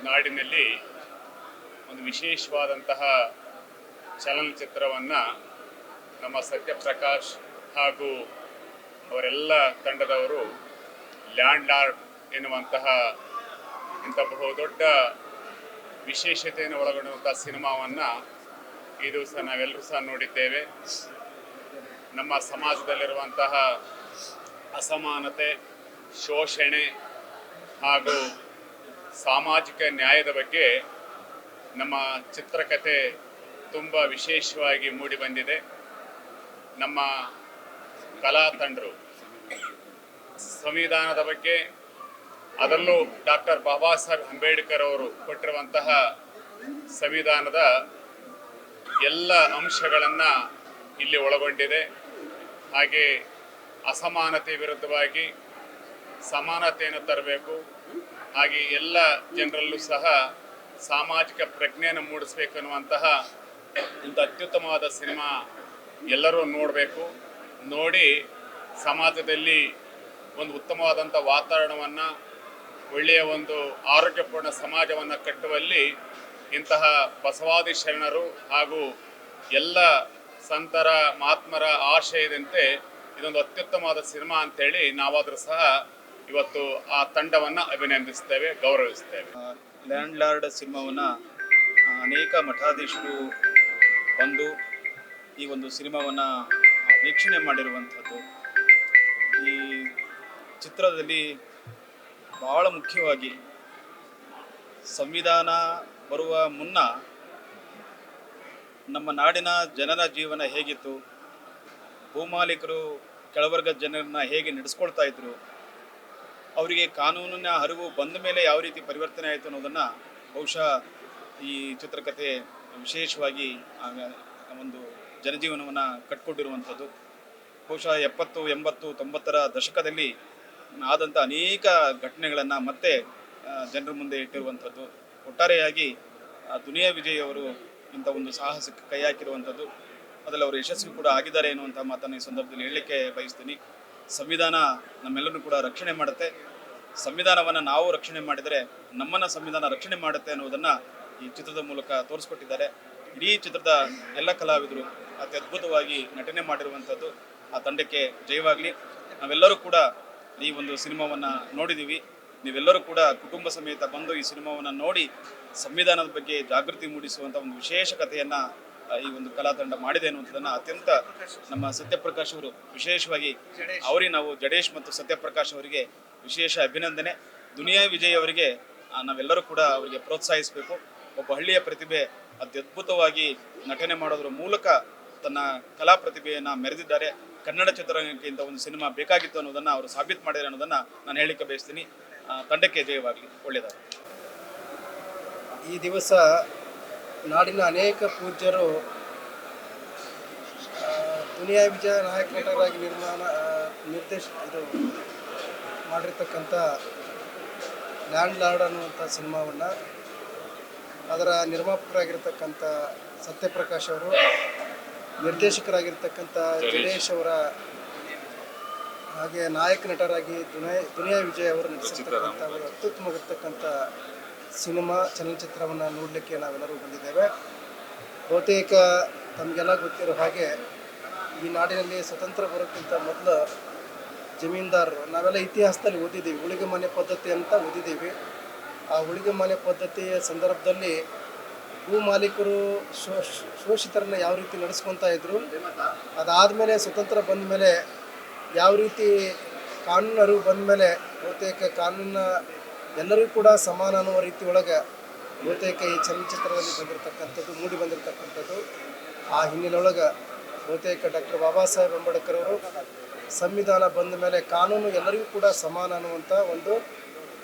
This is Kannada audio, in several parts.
ನಾಡಿನಲ್ಲಿ ಒಂದು ವಿಶೇಷವಾದಂತಹ ಚಲನಚಿತ್ರವನ್ನು ನಮ್ಮ ಸತ್ಯಪ್ರಕಾಶ್ ಹಾಗೂ ಅವರೆಲ್ಲ ತಂಡದವರು ಲ್ಯಾಂಡ್ ಲಾರ್ಡ್ ಎನ್ನುವಂತಹ ಇಂಥ ಬಹುದೊಡ್ಡ ವಿಶೇಷತೆಯನ್ನು ಒಳಗೊಂಡಂಥ ಸಿನಿಮಾವನ್ನು ಈ ದಿವಸ ನಾವೆಲ್ಲರೂ ಸಹ ನೋಡಿದ್ದೇವೆ. ನಮ್ಮ ಸಮಾಜದಲ್ಲಿರುವಂತಹ ಅಸಮಾನತೆ, ಶೋಷಣೆ ಹಾಗೂ ಸಾಮಾಜಿಕ ನ್ಯಾಯದ ಬಗ್ಗೆ ನಮ್ಮ ಚಿತ್ರಕಥೆ ತುಂಬ ವಿಶೇಷವಾಗಿ ಮೂಡಿಬಂದಿದೆ. ನಮ್ಮ ಕಲಾ ತಂಡರು ಸಂವಿಧಾನದ ಬಗ್ಗೆ, ಅದರಲ್ಲೂ ಡಾಕ್ಟರ್ ಬಾಬಾ ಸಾಹೇಬ್ ಅಂಬೇಡ್ಕರ್ ಅವರು ಕೊಟ್ಟಿರುವಂತಹ ಸಂವಿಧಾನದ ಎಲ್ಲ ಅಂಶಗಳನ್ನು ಇಲ್ಲಿ ಒಳಗೊಂಡಿದೆ. ಹಾಗೆ ಅಸಮಾನತೆ ವಿರುದ್ಧವಾಗಿ ಸಮಾನತೆಯನ್ನು ತರಬೇಕು, ಹಾಗೆ ಎಲ್ಲ ಜನರಲ್ಲೂ ಸಹ ಸಾಮಾಜಿಕ ಪ್ರಜ್ಞೆಯನ್ನು ಮೂಡಿಸಬೇಕು ಅನ್ನುವಂತಹ ಒಂದು ಅತ್ಯುತ್ತಮವಾದ ಸಿನಿಮಾ ಎಲ್ಲರೂ ನೋಡಬೇಕು. ನೋಡಿ ಸಮಾಜದಲ್ಲಿ ಒಂದು ಉತ್ತಮವಾದಂಥ ವಾತಾವರಣವನ್ನು, ಒಳ್ಳೆಯ ಒಂದು ಆರೋಗ್ಯಪೂರ್ಣ ಸಮಾಜವನ್ನು ಕಟ್ಟುವಲ್ಲಿ ಇಂತಹ ಬಸವಾದಿ ಶರಣರು ಹಾಗೂ ಎಲ್ಲ ಸಂತರ ಮಹಾತ್ಮರ ಆಶಯದಂತೆ ಇದೊಂದು ಅತ್ಯುತ್ತಮವಾದ ಸಿನಿಮಾ ಅಂತೇಳಿ ನಾವಾದರೂ ಸಹ ಇವತ್ತು ಆ ತಂಡವನ್ನು ಅಭಿನಂದಿಸ್ತೇವೆ, ಗೌರವಿಸ್ತೇವೆ. ಲ್ಯಾಂಡ್ ಲಾರ್ಡ್ ಸಿನಿಮಾವನ್ನು ಅನೇಕ ಮಠಾಧೀಶರು ಬಂದು ಈ ಒಂದು ಸಿನಿಮಾವನ್ನು ವೀಕ್ಷಣೆ ಮಾಡಿರುವಂಥದ್ದು. ಈ ಚಿತ್ರದಲ್ಲಿ ಬಹಳ ಮುಖ್ಯವಾಗಿ ಸಂವಿಧಾನ ಬರುವ ಮುನ್ನ ನಮ್ಮ ನಾಡಿನ ಜನರ ಜೀವನ ಹೇಗಿತ್ತು, ಭೂಮಾಲೀಕರು ಕೆಳವರ್ಗದ ಜನರನ್ನ ಹೇಗೆ ನಡೆಸ್ಕೊಳ್ತಾ ಇದ್ರು, ಅವರಿಗೆ ಕಾನೂನಿನ ಅರಿವು ಬಂದ ಮೇಲೆ ಯಾವ ರೀತಿ ಪರಿವರ್ತನೆ ಆಯಿತು ಅನ್ನೋದನ್ನು ಬಹುಶಃ ಈ ಚಿತ್ರಕಥೆ ವಿಶೇಷವಾಗಿ ಒಂದು ಜನಜೀವನವನ್ನು ಕಟ್ಕೊಟ್ಟಿರುವಂಥದ್ದು. ಬಹುಶಃ 70, 80, 90ರ ದಶಕದಲ್ಲಿ ಆದಂಥ ಅನೇಕ ಘಟನೆಗಳನ್ನು ಮತ್ತೆ ಜನರ ಮುಂದೆ ಇಟ್ಟಿರುವಂಥದ್ದು. ಒಟ್ಟಾರೆಯಾಗಿ ದುನಿಯಾ ವಿಜಯ್ ಅವರು ಇಂಥ ಒಂದು ಸಾಹಸಕ್ಕೆ ಕೈ ಹಾಕಿರುವಂಥದ್ದು, ಅದರಲ್ಲಿ ಅವರು ಯಶಸ್ವಿ ಕೂಡ ಆಗಿದ್ದಾರೆ ಎನ್ನುವಂಥ ಮಾತನ್ನು ಈ ಸಂದರ್ಭದಲ್ಲಿ ಹೇಳಲಿಕ್ಕೆ ಬಯಸ್ತೀನಿ. ಸಂವಿಧಾನ ನಮ್ಮೆಲ್ಲರೂ ಕೂಡ ರಕ್ಷಣೆ ಮಾಡುತ್ತೆ. ಸಂವಿಧಾನವನ್ನು ನಾವು ರಕ್ಷಣೆ ಮಾಡಿದರೆ ನಮ್ಮನ್ನು ಸಂವಿಧಾನ ರಕ್ಷಣೆ ಮಾಡುತ್ತೆ ಅನ್ನೋದನ್ನು ಈ ಚಿತ್ರದ ಮೂಲಕ ತೋರಿಸ್ಕೊಟ್ಟಿದ್ದಾರೆ. ಇಡೀ ಚಿತ್ರದ ಎಲ್ಲ ಕಲಾವಿದರು ಅತಿ ಅದ್ಭುತವಾಗಿ ನಟನೆ ಮಾಡಿರುವಂಥದ್ದು. ಆ ತಂಡಕ್ಕೆ ಜಯವಾಗಲಿ. ನಾವೆಲ್ಲರೂ ಕೂಡ ಈ ಒಂದು ಸಿನಿಮಾವನ್ನು ನೋಡಿದ್ದೀವಿ. ನೀವೆಲ್ಲರೂ ಕೂಡ ಕುಟುಂಬ ಸಮೇತ ಬಂದು ಈ ಸಿನಿಮಾವನ್ನು ನೋಡಿ ಸಂವಿಧಾನದ ಬಗ್ಗೆ ಜಾಗೃತಿ ಮೂಡಿಸುವಂಥ ಒಂದು ವಿಶೇಷ ಕಥೆಯನ್ನು ಈ ಒಂದು ಕಲಾ ತಂಡ ಮಾಡಿದೆ ಅನ್ನುವಂಥದ್ದನ್ನು ಅತ್ಯಂತ ನಮ್ಮ ಸತ್ಯಪ್ರಕಾಶ್ ಅವರು ವಿಶೇಷವಾಗಿ ನಾವು ಜಡೇಶ್ ಮತ್ತು ಸತ್ಯಪ್ರಕಾಶ್ ಅವರಿಗೆ ವಿಶೇಷ ಅಭಿನಂದನೆ. ದುನಿಯಾ ವಿಜಯ್ ಅವರಿಗೆ ನಾವೆಲ್ಲರೂ ಕೂಡ ಅವರಿಗೆ ಪ್ರೋತ್ಸಾಹಿಸಬೇಕು. ಒಬ್ಬ ಹಳ್ಳಿಯ ಪ್ರತಿಭೆ ಅತ್ಯದ್ಭುತವಾಗಿ ನಟನೆ ಮಾಡೋದ್ರ ಮೂಲಕ ತನ್ನ ಕಲಾ ಪ್ರತಿಭೆಯನ್ನು ಮೆರೆದಿದ್ದಾರೆ. ಕನ್ನಡ ಚಿತ್ರರಂಗಕ್ಕೆ ಇಂಥ ಒಂದು ಸಿನಿಮಾ ಬೇಕಾಗಿತ್ತು ಅನ್ನೋದನ್ನು ಅವರು ಸಾಬೀತು ಮಾಡಿದ್ದಾರೆ ಅನ್ನೋದನ್ನು ನಾನು ಹೇಳಲಿಕ್ಕೆ ಬಯಸ್ತೀನಿ. ತಂಡಕ್ಕೆ ಜಯವಾಗಲಿ. ಒಳ್ಳೆಯದಾಗಲಿ. ಈ ದಿವಸ ನಾಡಿನ ಅನೇಕ ಪೂಜ್ಯರು ದುನಿಯಾ ವಿಜಯ ನಾಯಕ ನಟರಾಗಿ ಮಾಡಿರ್ತಕ್ಕಂಥ ಲ್ಯಾಂಡ್ ಲಾರ್ಡ್ ಅನ್ನುವಂಥ ಸಿನಿಮಾವನ್ನು ಅದರ ನಿರ್ಮಾಪಕರಾಗಿರ್ತಕ್ಕಂಥ ಸತ್ಯಪ್ರಕಾಶ್ ಅವರು, ನಿರ್ದೇಶಕರಾಗಿರ್ತಕ್ಕಂಥ ಜಡೇಶ್ ಅವರ, ಹಾಗೆ ನಾಯಕ ನಟರಾಗಿ ದುನಿಯಾ ವಿಜಯ್ ಅವರು ನಡೆಸಿರ್ತಕ್ಕಂಥ ಅವರು ಅತ್ಯುತ್ತಮವಾಗಿರ್ತಕ್ಕಂಥ ಚಲನಚಿತ್ರವನ್ನು ನೋಡಲಿಕ್ಕೆ ನಾವೆಲ್ಲರೂ ಬಂದಿದ್ದೇವೆ. ಬಹುತೇಕ ತಮಗೆಲ್ಲ ಗೊತ್ತಿರೋ ಹಾಗೆ ಈ ನಾಡಿನಲ್ಲಿ ಸ್ವತಂತ್ರ ಬರೋಕ್ಕಿಂತ ಮೊದಲು ಜಮೀನ್ದಾರರು, ನಾವೆಲ್ಲ ಇತಿಹಾಸದಲ್ಲಿ ಓದಿದ್ದೀವಿ, ಉಳಿಗೆ ಮನೆ ಪದ್ಧತಿ ಅಂತ ಓದಿದ್ದೀವಿ. ಆ ಉಳಿಗೆ ಮನೆ ಪದ್ಧತಿಯ ಸಂದರ್ಭದಲ್ಲಿ ಭೂ ಮಾಲೀಕರು ಶೋಷಿತರನ್ನು ಯಾವ ರೀತಿ ನಡೆಸ್ಕೊತಾ ಇದ್ರು, ಅದಾದಮೇಲೆ ಸ್ವತಂತ್ರ ಬಂದ ಮೇಲೆ ಯಾವ ರೀತಿ ಕಾನೂನು ಅರಿವು ಬಂದ ಮೇಲೆ ಬಹುತೇಕ ಕಾನೂನಿನ ಎಲ್ಲರಿಗೂ ಕೂಡ ಸಮಾನ ಅನ್ನುವ ರೀತಿ ಒಳಗೆ ಬಹುತೇಕ ಈ ಚಲನಚಿತ್ರದಲ್ಲಿ ಬಂದಿರತಕ್ಕಂಥದ್ದು, ಮೂಡಿ ಬಂದಿರತಕ್ಕಂಥದ್ದು. ಆ ಹಿನ್ನೆಲೆಯೊಳಗೆ ಬಹುತೇಕ ಡಾಕ್ಟರ್ ಬಾಬಾ ಸಾಹೇಬ್ ಅಂಬೇಡ್ಕರ್ ಅವರು ಸಂವಿಧಾನ ಬಂದ ಮೇಲೆ ಕಾನೂನು ಎಲ್ಲರಿಗೂ ಕೂಡ ಸಮಾನ ಅನ್ನುವಂಥ ಒಂದು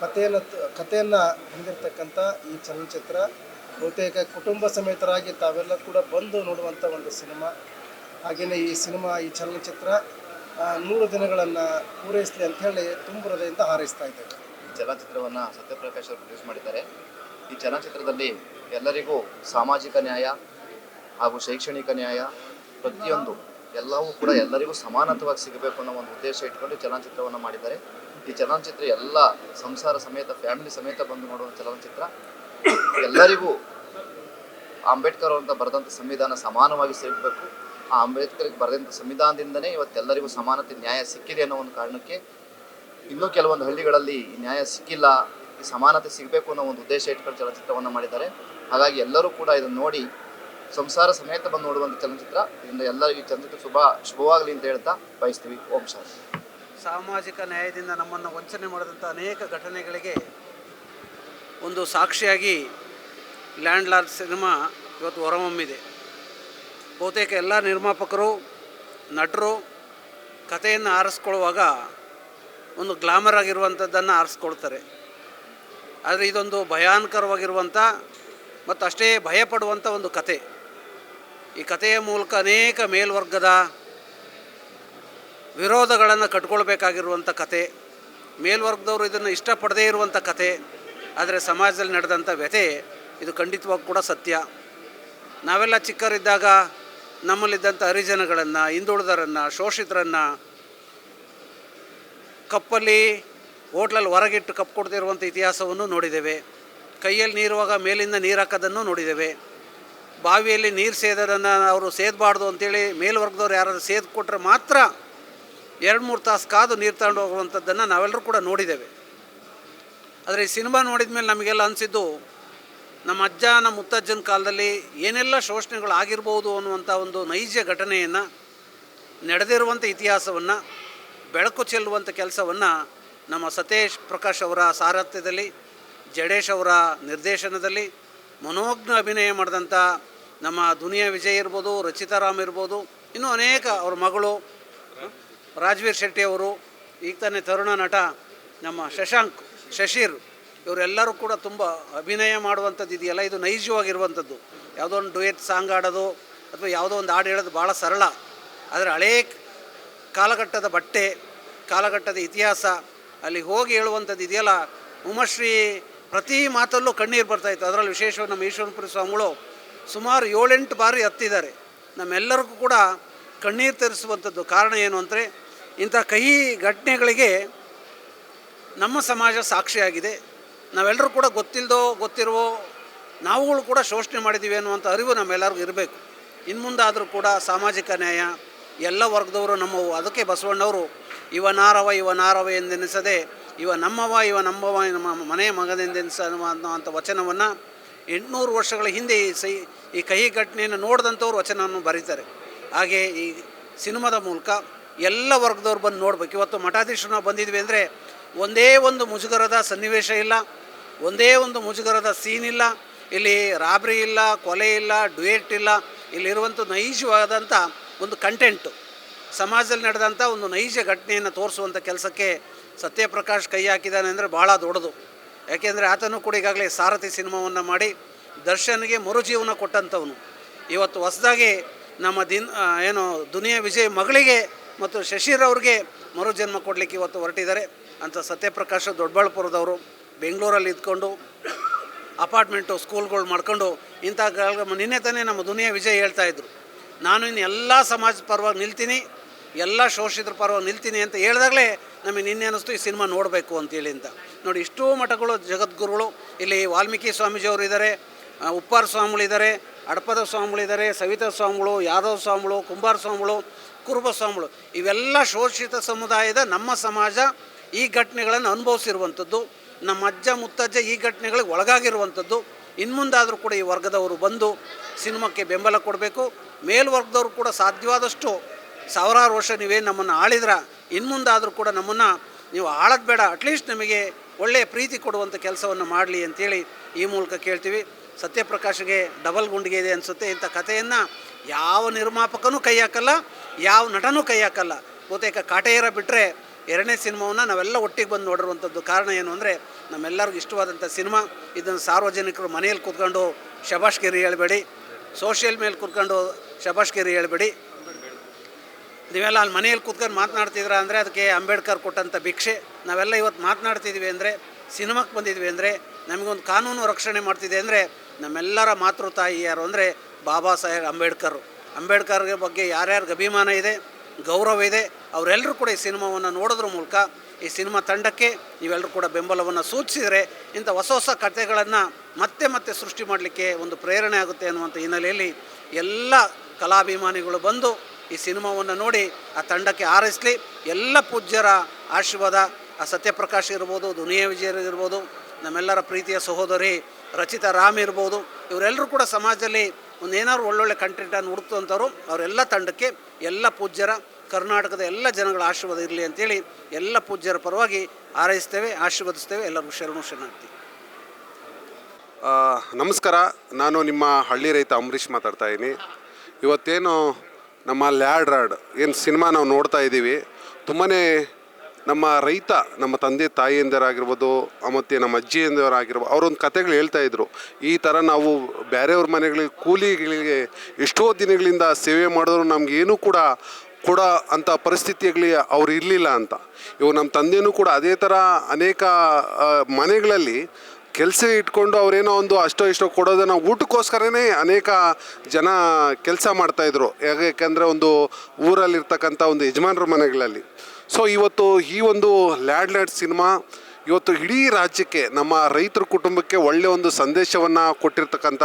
ಕಥೆಯನ್ನು ಹೊಂದಿರತಕ್ಕಂಥ ಈ ಚಲನಚಿತ್ರ ಬಹುತೇಕ ಕುಟುಂಬ ಸಮೇತರಾಗಿ ತಾವೆಲ್ಲ ಕೂಡ ಬಂದು ನೋಡುವಂಥ ಒಂದು ಸಿನಿಮಾ. ಹಾಗೆಯೇ ಈ ಚಲನಚಿತ್ರ 100 ದಿನಗಳನ್ನು ಪೂರೈಸಲಿ ಅಂಥೇಳಿ ತುಂಬ ಹೃದಯದಿಂದ ಹಾರೈಸ್ತಾ ಇದ್ದೇವೆ. ಈ ಚಲನಚಿತ್ರವನ್ನು ಸತ್ಯಪ್ರಕಾಶ್ ಅವರು ಪ್ರೊಡ್ಯೂಸ್ ಮಾಡಿದ್ದಾರೆ. ಈ ಚಲನಚಿತ್ರದಲ್ಲಿ ಎಲ್ಲರಿಗೂ ಸಾಮಾಜಿಕ ನ್ಯಾಯ ಹಾಗೂ ಶೈಕ್ಷಣಿಕ ನ್ಯಾಯ ಪ್ರತಿಯೊಂದು ಎಲ್ಲವೂ ಕೂಡ ಎಲ್ಲರಿಗೂ ಸಮಾನತವಾಗಿ ಸಿಗಬೇಕು ಅನ್ನೋ ಒಂದು ಉದ್ದೇಶ ಇಟ್ಕೊಂಡು ಚಲನಚಿತ್ರವನ್ನು ಮಾಡಿದ್ದಾರೆ. ಈ ಚಲನಚಿತ್ರ ಎಲ್ಲ ಸಂಸಾರ ಸಮೇತ, ಫ್ಯಾಮಿಲಿ ಸಮೇತ ಬಂದು ನೋಡುವ ಚಲನಚಿತ್ರ. ಎಲ್ಲರಿಗೂ ಅಂಬೇಡ್ಕರ್ ಅಂತ ಬರೆದಂಥ ಸಂವಿಧಾನ ಸಮಾನವಾಗಿ ಸಿಗಬೇಕು. ಆ ಅಂಬೇಡ್ಕರ್ಗೆ ಬರೆದಂಥ ಸಂವಿಧಾನದಿಂದನೇ ಇವತ್ತೆಲ್ಲರಿಗೂ ಸಮಾನತೆ ನ್ಯಾಯ ಸಿಕ್ಕಿದೆ ಅನ್ನೋ ಒಂದು ಕಾರಣಕ್ಕೆ ಇನ್ನೂ ಕೆಲವೊಂದು ಹಳ್ಳಿಗಳಲ್ಲಿ ಈ ನ್ಯಾಯ ಸಿಕ್ಕಿಲ್ಲ, ಈ ಸಮಾನತೆ ಸಿಗಬೇಕು ಅನ್ನೋ ಒಂದು ಉದ್ದೇಶ ಇಟ್ಕೊಂಡು ಚಲನಚಿತ್ರವನ್ನು ಮಾಡಿದ್ದಾರೆ. ಹಾಗಾಗಿ ಎಲ್ಲರೂ ಕೂಡ ಇದನ್ನು ನೋಡಿ ಸಂಸಾರ ಸಮೇತ ಬಂದು ನೋಡುವಂಥ ಚಲನಚಿತ್ರ. ಇದರಿಂದ ಎಲ್ಲರಿಗೂ ಚಲನಚಿತ್ರ ಶುಭವಾಗಲಿ ಅಂತ ಹೇಳ್ತಾ ಬಯಸ್ತೀವಿ. ಓಂ ಶಾಂತಿ. ಸಾಮಾಜಿಕ ನ್ಯಾಯದಿಂದ ನಮ್ಮನ್ನು ವಂಚನೆ ಮಾಡಿದಂಥ ಅನೇಕ ಘಟನೆಗಳಿಗೆ ಒಂದು ಸಾಕ್ಷಿಯಾಗಿ ಲ್ಯಾಂಡ್ ಲಾರ್ಡ್ ಸಿನಿಮಾ ಇವತ್ತು ಹೊರಹೊಮ್ಮಿದೆ. ಬಹುತೇಕ ಎಲ್ಲ ನಿರ್ಮಾಪಕರು, ನಟರು ಕಥೆಯನ್ನು ಆರಿಸ್ಕೊಳ್ಳುವಾಗ ಒಂದು ಗ್ಲಾಮರ್ ಆಗಿರುವಂಥದ್ದನ್ನು ಆರಿಸ್ಕೊಳ್ತಾರೆ. ಆದರೆ ಇದೊಂದು ಭಯಾನಕರವಾಗಿರುವಂಥ ಮತ್ತು ಅಷ್ಟೇ ಭಯಪಡುವಂಥ ಒಂದು ಕತೆ. ಈ ಕಥೆಯ ಮೂಲಕ ಅನೇಕ ಮೇಲ್ವರ್ಗದ ವಿರೋಧಗಳನ್ನು ಕಟ್ಕೊಳ್ಬೇಕಾಗಿರುವಂಥ ಕತೆ, ಮೇಲ್ವರ್ಗದವರು ಇದನ್ನು ಇಷ್ಟಪಡದೇ ಇರುವಂಥ ಕತೆ. ಆದರೆ ಸಮಾಜದಲ್ಲಿ ನಡೆದಂಥ ವ್ಯಥೆ ಇದು ಖಂಡಿತವಾಗಿ ಕೂಡ ಸತ್ಯ. ನಾವೆಲ್ಲ ಚಿಕ್ಕರಿದ್ದಾಗ ನಮ್ಮಲ್ಲಿದ್ದಂಥ ಹರಿಜನಗಳನ್ನು, ಹಿಂದುಳಿದರನ್ನು, ಶೋಷಿತರನ್ನು ಕಪ್ಪಲ್ಲಿ ಹೋಟ್ಲಲ್ಲಿ ಹೊರಗಿಟ್ಟು ಕಪ್ಪು ಕೊಡ್ತಿರುವಂಥ ಇತಿಹಾಸವನ್ನು ನೋಡಿದ್ದೇವೆ. ಕೈಯಲ್ಲಿ ನೀರುವಾಗ ಮೇಲಿಂದ ನೀರು ಹಾಕೋದನ್ನು ನೋಡಿದ್ದೇವೆ. ಬಾವಿಯಲ್ಲಿ ನೀರು ಸೇದೋದನ್ನು ಅವರು ಸೇದಬಾರ್ದು ಅಂತೇಳಿ ಮೇಲ್ವರ್ಗದವ್ರು ಯಾರಾದರೂ ಸೇದ್ ಕೊಟ್ಟರೆ ಮಾತ್ರ 2-3 ತಾಸು ಕಾದು ನೀರು ತಗೊಂಡು ಹೋಗುವಂಥದ್ದನ್ನು ನಾವೆಲ್ಲರೂ ಕೂಡ ನೋಡಿದ್ದೇವೆ. ಆದರೆ ಈ ಸಿನಿಮಾ ನೋಡಿದ ಮೇಲೆ ನಮಗೆಲ್ಲ ಅನಿಸಿದ್ದು, ನಮ್ಮ ಅಜ್ಜ ನಮ್ಮ ಮುತ್ತಜ್ಜನ ಕಾಲದಲ್ಲಿ ಏನೆಲ್ಲ ಶೋಷಣೆಗಳು ಆಗಿರ್ಬೋದು ಅನ್ನುವಂಥ ಒಂದು ನೈಜ ಘಟನೆಯನ್ನು, ನಡೆದಿರುವಂಥ ಇತಿಹಾಸವನ್ನು ಬೆಳಕು ಚೆಲ್ಲುವಂಥ ಕೆಲಸವನ್ನು ನಮ್ಮ ಸತೇಶ್ ಪ್ರಕಾಶ್ ಅವರ ಸಾರಥ್ಯದಲ್ಲಿ, ಜಡೇಶ್ ಅವರ ನಿರ್ದೇಶನದಲ್ಲಿ ಮನೋಜ್ಞ ಅಭಿನಯ ಮಾಡಿದಂಥ ನಮ್ಮ ದುನಿಯಾ ವಿಜಯ್ ಇರ್ಬೋದು, ರಚಿತಾರಾಮ್ ಇರ್ಬೋದು, ಇನ್ನೂ ಅನೇಕ ಅವ್ರ ಮಗಳು ರಾಜ್ವೀರ್ ಶೆಟ್ಟಿ ಅವರು, ಈಗ ತಾನೇ ತರುಣ ನಟ ನಮ್ಮ ಶಶೀರ್ ಇವರೆಲ್ಲರೂ ಕೂಡ ತುಂಬ ಅಭಿನಯ ಮಾಡುವಂಥದ್ದು ಇದೆಯಲ್ಲ, ಇದು ನೈಜವಾಗಿರುವಂಥದ್ದು. ಯಾವುದೋ ಒಂದು ಡುಯೆಟ್ ಸಾಂಗ್ ಆಡೋದು ಅಥವಾ ಯಾವುದೋ ಒಂದು ಹಾಡು ಹೇಳೋದು ಭಾಳ ಸರಳ. ಆದರೆ ಹಳೇ ಕಾಲಘಟ್ಟದ ಬಟ್ಟೆ, ಕಾಲಘಟ್ಟದ ಇತಿಹಾಸ ಅಲ್ಲಿ ಹೋಗಿ ಹೇಳುವಂಥದ್ದು ಇದೆಯಲ್ಲ, ಉಮಾಶ್ರೀ ಪ್ರತಿ ಮಾತಲ್ಲೂ ಕಣ್ಣೀರು ಬರ್ತಾಯಿತ್ತು. ಅದರಲ್ಲಿ ವಿಶೇಷವಾಗಿ ನಮ್ಮ ಈಶ್ವರಪುರಿ ಸ್ವಾಮಿಗಳು ಸುಮಾರು 7-8 ಬಾರಿ ಹತ್ತಿದ್ದಾರೆ. ನಮ್ಮೆಲ್ಲರಿಗೂ ಕೂಡ ಕಣ್ಣೀರು ತರಿಸುವಂಥದ್ದು ಕಾರಣ ಏನು ಅಂದರೆ, ಇಂಥ ಕಹಿ ಘಟನೆಗಳಿಗೆ ನಮ್ಮ ಸಮಾಜ ಸಾಕ್ಷಿಯಾಗಿದೆ. ನಾವೆಲ್ಲರೂ ಕೂಡ ಗೊತ್ತಿರುವೋ ನಾವುಗಳು ಕೂಡ ಶೋಷಣೆ ಮಾಡಿದ್ದೀವಿ ಅನ್ನುವಂಥ ಅರಿವು ನಮ್ಮೆಲ್ಲರಿಗೂ ಇರಬೇಕು. ಇನ್ನು ಮುಂದಾದರೂ ಕೂಡ ಸಾಮಾಜಿಕ ನ್ಯಾಯ ಎಲ್ಲ ವರ್ಗದವರು ನಮ್ಮವು. ಅದಕ್ಕೆ ಬಸವಣ್ಣವರು ಇವನಾರವ ಎಂದೆನಿಸದೆ ಇವ ನಮ್ಮವ ನಮ್ಮ ಮನೆಯ ಮಗನೆಂದೆನಿಸ ಅನ್ನುವಂಥ ವಚನವನ್ನು 800 ವರ್ಷಗಳ ಹಿಂದೆ ಈ ಕಹಿ ಘಟನೆಯನ್ನು ನೋಡಿದಂಥವ್ರು ವಚನವನ್ನು ಬರೀತಾರೆ. ಹಾಗೆ ಈ ಸಿನಿಮಾದ ಮೂಲಕ ಎಲ್ಲ ವರ್ಗದವ್ರು ಬಂದು ನೋಡ್ಬೇಕು. ಇವತ್ತು ಮಠಾಧೀಶರು ನಾವು ಬಂದಿದ್ವಿ ಅಂದರೆ ಒಂದೇ ಒಂದು ಮುಜುಗರದ ಸನ್ನಿವೇಶ ಇಲ್ಲ, ಒಂದೇ ಒಂದು ಮುಜುಗರದ ಸೀನ್ ಇಲ್ಲ, ಇಲ್ಲಿ ರಾಬ್ರಿ ಇಲ್ಲ, ಕೊಲೆ ಇಲ್ಲ, ಡುಯೆಟ್ ಇಲ್ಲ. ಇಲ್ಲಿರುವಂಥ ನೈಜವಾದಂಥ ಒಂದು ಕಂಟೆಂಟು, ಸಮಾಜದಲ್ಲಿ ನಡೆದಂಥ ಒಂದು ನೈಜ ಘಟನೆಯನ್ನು ತೋರಿಸುವಂಥ ಕೆಲಸಕ್ಕೆ ಸತ್ಯಪ್ರಕಾಶ್ ಕೈ ಹಾಕಿದ್ದಾನೆ ಅಂದರೆ ಭಾಳ ದೊಡ್ಡದು. ಯಾಕೆಂದರೆ ಆತನೂ ಕೂಡ ಈಗಾಗಲೇ ಸಾರಥಿ ಸಿನಿಮಾವನ್ನು ಮಾಡಿ ದರ್ಶನ್ಗೆ ಮರುಜೀವನ ಕೊಟ್ಟಂಥವನು. ಇವತ್ತು ಹೊಸದಾಗಿ ನಮ್ಮ ದುನಿಯಾ ವಿಜಯ್ ಮಗಳಿಗೆ ಮತ್ತು ಶಶೀರ್ ಅವ್ರಿಗೆ ಮರುಜನ್ಮ ಕೊಡಲಿಕ್ಕೆ ಇವತ್ತು ಹೊರಟಿದ್ದಾರೆ. ಅಂತ ಸತ್ಯಪ್ರಕಾಶ್ ದೊಡ್ಡಬಳ್ಳಾಪುರದವರು ಬೆಂಗಳೂರಲ್ಲಿ ಇದ್ಕೊಂಡು ಅಪಾರ್ಟ್ಮೆಂಟು ಸ್ಕೂಲ್ಗಳು ಮಾಡ್ಕೊಂಡು ಇಂಥ ನಿನ್ನೆ ತಾನೇ ನಮ್ಮ ದುನಿಯಾ ವಿಜಯ್ ಹೇಳ್ತಾಯಿದ್ರು, ನಾನು ಇನ್ನು ಎಲ್ಲ ಸಮಾಜದ ಪರವಾಗಿ ನಿಲ್ತೀನಿ, ಎಲ್ಲ ಶೋಷಿತರ ಪರವಾಗಿ ನಿಲ್ತೀನಿ ಅಂತ ಹೇಳಿದಾಗಲೇ ನಮಗೆ ನಿನ್ನೆ ಅನ್ನಿಸ್ತು ಈ ಸಿನಿಮಾ ನೋಡಬೇಕು ಅಂತೇಳಿ ಅಂತ. ನೋಡಿ, ಇಷ್ಟೂ ಮಠಗಳು ಜಗದ್ಗುರುಗಳು ಇಲ್ಲಿ ವಾಲ್ಮೀಕಿ ಸ್ವಾಮೀಜಿಯವರು ಇದ್ದಾರೆ, ಉಪ್ಪಾರ ಸ್ವಾಮಿಗಳಿದ್ದಾರೆ, ಅಡಪದ ಸ್ವಾಮಿಗಳಿದ್ದಾರೆ, ಸವಿತಾ ಸ್ವಾಮಿಗಳು, ಯಾದವ ಸ್ವಾಮಿಗಳು, ಕುಂಬಾರ ಸ್ವಾಮಿಗಳು, ಕುರುಬ ಸ್ವಾಮಿಗಳು. ಇವೆಲ್ಲ ಶೋಷಿತ ಸಮುದಾಯದ ನಮ್ಮ ಸಮಾಜ ಈ ಘಟನೆಗಳನ್ನು ಅನುಭವಿಸಿರುವಂಥದ್ದು. ನಮ್ಮ ಅಜ್ಜ ಮುತ್ತಜ್ಜ ಈ ಘಟನೆಗಳಿಗೆ ಒಳಗಾಗಿರುವಂಥದ್ದು. ಇನ್ನು ಮುಂದಾದರೂ ಕೂಡ ಈ ವರ್ಗದವರು ಬಂದು ಸಿನಿಮಾಕ್ಕೆ ಬೆಂಬಲ ಕೊಡಬೇಕು. ಮೇಲ್ವರ್ಗದವರು ಕೂಡ ಸಾಧ್ಯವಾದಷ್ಟು ಸಾವಿರಾರು ವರ್ಷ ನೀವೇನು ನಮ್ಮನ್ನು ಆಳಿದ್ರ, ಇನ್ನು ಮುಂದಾದರೂ ಕೂಡ ನಮ್ಮನ್ನು ನೀವು ಆಳೋದು ಬೇಡ, ಅಟ್ಲೀಸ್ಟ್ ನಮಗೆ ಒಳ್ಳೆಯ ಪ್ರೀತಿ ಕೊಡುವಂಥ ಕೆಲಸವನ್ನು ಮಾಡಲಿ ಅಂತೇಳಿ ಈ ಮೂಲಕ ಕೇಳ್ತೀವಿ. ಸತ್ಯಪ್ರಕಾಶ್ಗೆ ಡಬಲ್ ಗುಂಡಿಗೆ ಇದೆ ಅನಿಸುತ್ತೆ. ಇಂಥ ಕಥೆಯನ್ನು ಯಾವ ನಿರ್ಮಾಪಕನೂ ಕೈ ಹಾಕಲ್ಲ, ಯಾವ ನಟನೂ ಕೈ ಹಾಕಲ್ಲ. ಬಹುತೇಕ ಕಾಟೇರ ಬಿಟ್ಟರೆ 2ನೇ ಸಿನಿಮಾವನ್ನು ನಾವೆಲ್ಲ ಒಟ್ಟಿಗೆ ಬಂದು ನೋಡಿರುವಂಥದ್ದು. ಕಾರಣ ಏನು ಅಂದರೆ, ನಮ್ಮೆಲ್ಲರಿಗೂ ಇಷ್ಟವಾದಂಥ ಸಿನಿಮಾ. ಇದನ್ನು ಸಾರ್ವಜನಿಕರು ಮನೆಯಲ್ಲಿ ಕೂತ್ಕೊಂಡು ಶಬಾಷ್ಗಿರಿ ಹೇಳ್ಬೇಡಿ, ಸೋಷಿಯಲ್ ಮೇಲೆ ಕೂತ್ಕೊಂಡು ಶಬಾಷ್ಗಿರಿ ಹೇಳ್ಬೇಡಿ. ನೀವೆಲ್ಲ ಅಲ್ಲಿ ಮನೆಯಲ್ಲಿ ಕೂತ್ಕೊಂಡು ಮಾತನಾಡ್ತಿದ್ರ ಅಂದರೆ ಅದಕ್ಕೆ ಅಂಬೇಡ್ಕರ್ ಕೊಟ್ಟಂಥ ಭಿಕ್ಷೆ. ನಾವೆಲ್ಲ ಇವತ್ತು ಮಾತನಾಡ್ತಿದ್ವಿ ಅಂದರೆ, ಸಿನಿಮಾಕ್ಕೆ ಬಂದಿದ್ವಿ ಅಂದರೆ, ನಮಗೊಂದು ಕಾನೂನು ರಕ್ಷಣೆ ಮಾಡ್ತಿದೆ ಅಂದರೆ ನಮ್ಮೆಲ್ಲರ ಮಾತೃತಾಯಿ ಯಾರು ಅಂದರೆ ಬಾಬಾ ಸಾಹೇಬ್ ಅಂಬೇಡ್ಕರ್ ಬಗ್ಗೆ ಯಾರ್ಯಾರಿಗೆ ಅಭಿಮಾನ ಇದೆ, ಗೌರವ ಇದೆ, ಅವರೆಲ್ಲರೂ ಕೂಡ ಈ ಸಿನಿಮಾವನ್ನು ನೋಡೋದ್ರ ಮೂಲಕ ಈ ಸಿನಿಮಾ ತಂಡಕ್ಕೆ ನೀವೆಲ್ಲರೂ ಕೂಡ ಬೆಂಬಲವನ್ನು ಸೂಚಿಸಿದರೆ ಇಂಥ ಹೊಸ ಹೊಸ ಕಥೆಗಳನ್ನು ಮತ್ತೆ ಮತ್ತೆ ಸೃಷ್ಟಿ ಮಾಡಲಿಕ್ಕೆ ಒಂದು ಪ್ರೇರಣೆ ಆಗುತ್ತೆ ಅನ್ನುವಂಥ ಹಿನ್ನೆಲೆಯಲ್ಲಿ ಎಲ್ಲ ಕಲಾಭಿಮಾನಿಗಳು ಬಂದು ಈ ಸಿನಿಮಾವನ್ನು ನೋಡಿ ಆ ತಂಡಕ್ಕೆ ಹಾರೈಸಲಿ. ಎಲ್ಲ ಪೂಜ್ಯರ ಆಶೀರ್ವಾದ, ಆ ಸತ್ಯಪ್ರಕಾಶ್ ಇರ್ಬೋದು, ದುನಿಯಾ ವಿಜಯ್ ಇರ್ಬೋದು, ನಮ್ಮೆಲ್ಲರ ಪ್ರೀತಿಯ ಸಹೋದರಿ ರಚಿತಾ ರಾಮ್ ಇರ್ಬೋದು, ಇವರೆಲ್ಲರೂ ಕೂಡ ಸಮಾಜದಲ್ಲಿ ಒಂದೇನಾದ್ರು ಒಳ್ಳೊಳ್ಳೆ ಕಂಟೆಂಟನ್ನು ಹುಡುಕ್ತಂಥವ್ರು. ಅವರೆಲ್ಲ ತಂಡಕ್ಕೆ ಎಲ್ಲ ಪೂಜ್ಯರ, ಕರ್ನಾಟಕದ ಎಲ್ಲ ಜನಗಳ ಆಶೀರ್ವಾದ ಇರಲಿ ಅಂತೇಳಿ ಎಲ್ಲ ಪೂಜ್ಯರ ಪರವಾಗಿ ಹಾರೈಸ್ತೇವೆ, ಆಶೀರ್ವದಿಸ್ತೇವೆ. ಎಲ್ಲರಿಗೂ ಶರಣಾರ್ಥಿ. ನಮಸ್ಕಾರ, ನಾನು ನಿಮ್ಮ ಹಳ್ಳಿ ರೈತ ಅಂಬರೀಷ್ ಮಾತಾಡ್ತಾ ಇದ್ದೀನಿ. ಇವತ್ತೇನು ನಮ್ಮ ಲ್ಯಾಡ್ ರಾಡ್ ಏನು ಸಿನಿಮಾ ನಾವು ನೋಡ್ತಾ ಇದ್ದೀವಿ, ತುಂಬಾ ನಮ್ಮ ರೈತ, ನಮ್ಮ ತಂದೆ ತಾಯಿಯಂದಿರಾಗಿರ್ಬೋದು ಮತ್ತು ನಮ್ಮ ಅಜ್ಜಿಯಂದಿರಾಗಿರ್ಬೋದು, ಅವರೊಂದು ಕತೆಗಳು ಹೇಳ್ತಾಯಿದ್ರು. ಈ ಥರ ನಾವು ಬೇರೆಯವ್ರ ಮನೆಗಳಿಗೆ ಕೂಲಿಗಳಿಗೆ ಎಷ್ಟೋ ದಿನಗಳಿಂದ ಸೇವೆ ಮಾಡಿದ್ರು ನಮಗೇನೂ ಕೂಡ ಕೊಡೋ ಅಂಥ ಪರಿಸ್ಥಿತಿಯಲ್ಲಿ ಅವ್ರು ಇರಲಿಲ್ಲ ಅಂತ. ಇವು ನಮ್ಮ ತಂದೆಯೂ ಕೂಡ ಅದೇ ಥರ ಅನೇಕ ಮನೆಗಳಲ್ಲಿ ಕೆಲಸ ಇಟ್ಕೊಂಡು ಅವರೇನೋ ಒಂದು ಅಷ್ಟೋ ಇಷ್ಟೋ ಕೊಡೋದನ್ನು ಊಟಕ್ಕೋಸ್ಕರನೇ ಅನೇಕ ಜನ ಕೆಲಸ ಮಾಡ್ತಾಯಿದ್ರು. ಯಾಕೆಂದರೆ ಒಂದು ಊರಲ್ಲಿರ್ತಕ್ಕಂಥ ಒಂದು ಯಜಮಾನರ ಮನೆಗಳಲ್ಲಿ. ಸೊ ಇವತ್ತು ಈ ಒಂದು ಲ್ಯಾಡ್ ಸಿನಿಮಾ ಇವತ್ತು ಇಡೀ ರಾಜ್ಯಕ್ಕೆ, ನಮ್ಮ ರೈತರ ಕುಟುಂಬಕ್ಕೆ ಒಳ್ಳೆಯ ಒಂದು ಸಂದೇಶವನ್ನು ಕೊಟ್ಟಿರ್ತಕ್ಕಂಥ